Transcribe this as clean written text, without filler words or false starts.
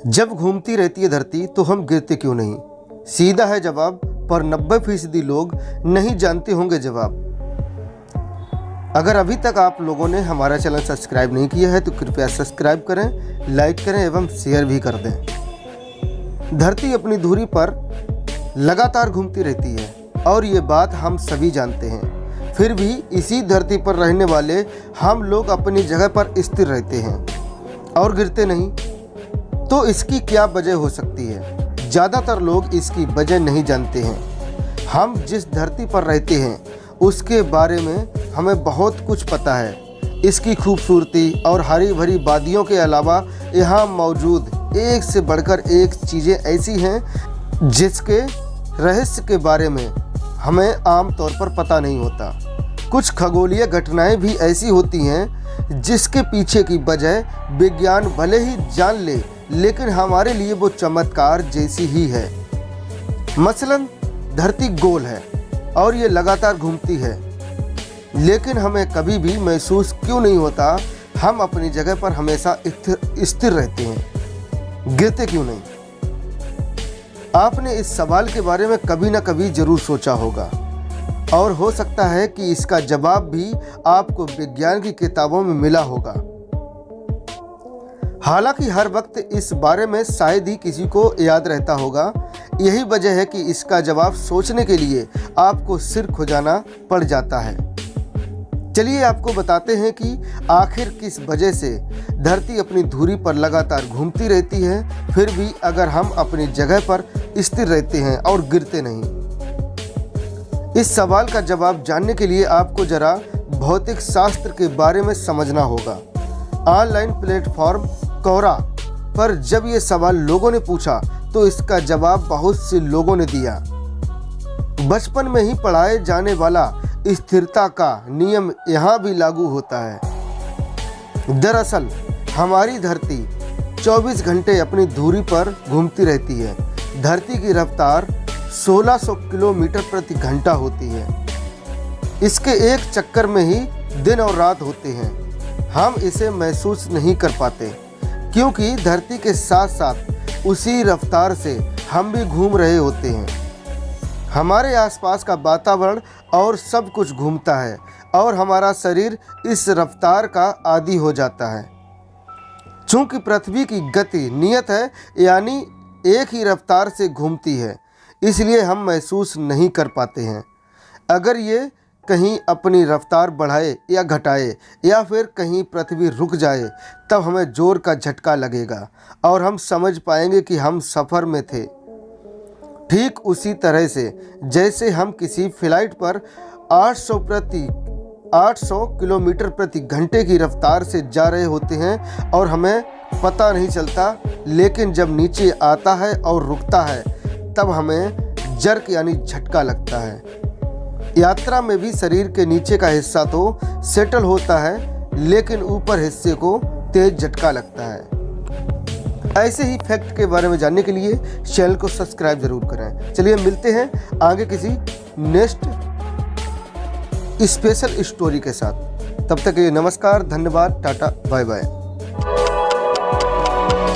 जब घूमती रहती है धरती तो हम गिरते क्यों नहीं? सीधा है जवाब, पर 90% लोग नहीं जानते होंगे जवाब। अगर अभी तक आप लोगों ने हमारा चैनल सब्सक्राइब नहीं किया है तो कृपया सब्सक्राइब करें, लाइक करें एवं शेयर भी कर दें। धरती अपनी धुरी पर लगातार घूमती रहती है और ये बात हम सभी जानते हैं। फिर भी इसी धरती पर रहने वाले हम लोग अपनी जगह पर स्थिर रहते हैं और गिरते नहीं। तो इसकी क्या वजह हो सकती है? ज़्यादातर लोग इसकी वजह नहीं जानते हैं। हम जिस धरती पर रहते हैं उसके बारे में हमें बहुत कुछ पता है। इसकी खूबसूरती और हरी भरी वादियों के अलावा यहाँ मौजूद एक से बढ़कर एक चीज़ें ऐसी हैं जिसके रहस्य के बारे में हमें आम तौर पर पता नहीं होता। कुछ खगोलीय घटनाएं भी ऐसी होती हैं जिसके पीछे की वजह विज्ञान भले ही जान ले, लेकिन हमारे लिए वो चमत्कार जैसी ही है। मसलन धरती गोल है और ये लगातार घूमती है, लेकिन हमें कभी भी महसूस क्यों नहीं होता हम अपनी जगह पर हमेशा स्थिर रहते हैं? गिरते क्यों नहीं? आपने इस सवाल के बारे में कभी ना कभी जरूर सोचा होगा और हो सकता है कि इसका जवाब भी आपको विज्ञान की किताबों में मिला होगा। हालांकि हर वक्त इस बारे में शायद ही किसी को याद रहता होगा। यही वजह है कि इसका जवाब सोचने के लिए आपको सिर खुजाना पड़ जाता है। चलिए आपको बताते हैं कि आखिर किस वजह से धरती अपनी धुरी पर लगातार घूमती रहती है, फिर भी अगर हम अपनी जगह पर स्थिर रहते हैं और गिरते नहीं। इस सवाल का जवाब जानने के लिए आपको जरा भौतिक शास्त्र के बारे में समझना होगा। ऑनलाइन प्लेटफॉर्म कोरा पर जब ये सवाल लोगों ने पूछा तो इसका जवाब बहुत से लोगों ने दिया। बचपन में ही पढ़ाए जाने वाला स्थिरता का नियम यहाँ भी लागू होता है। दरअसल हमारी धरती 24 घंटे अपनी धुरी पर घूमती रहती है। धरती की रफ्तार 1600 किलोमीटर प्रति घंटा होती है। इसके एक चक्कर में ही दिन और रात होते हैं। हम इसे महसूस नहीं कर पाते क्योंकि धरती के साथ साथ उसी रफ्तार से हम भी घूम रहे होते हैं। हमारे आसपास का वातावरण और सब कुछ घूमता है और हमारा शरीर इस रफ्तार का आदी हो जाता है। चूंकि पृथ्वी की गति नियत है, यानी एक ही रफ्तार से घूमती है, इसलिए हम महसूस नहीं कर पाते हैं। अगर ये कहीं अपनी रफ्तार बढ़ाए या घटाए या फिर कहीं पृथ्वी रुक जाए तब हमें जोर का झटका लगेगा और हम समझ पाएंगे कि हम सफ़र में थे। ठीक उसी तरह से जैसे हम किसी फ्लाइट पर 800 किलोमीटर प्रति घंटे की रफ्तार से जा रहे होते हैं और हमें पता नहीं चलता, लेकिन जब नीचे आता है और रुकता है तब हमें जर्क यानी झटका लगता है। यात्रा में भी शरीर के नीचे का हिस्सा तो सेटल होता है, लेकिन ऊपर हिस्से को तेज झटका लगता है। ऐसे ही फैक्ट के बारे में जानने के लिए चैनल को सब्सक्राइब जरूर करें। चलिए मिलते हैं आगे किसी नेक्स्ट स्पेशल स्टोरी के साथ। तब तक के लिए नमस्कार, धन्यवाद, टाटा, बाय बाय।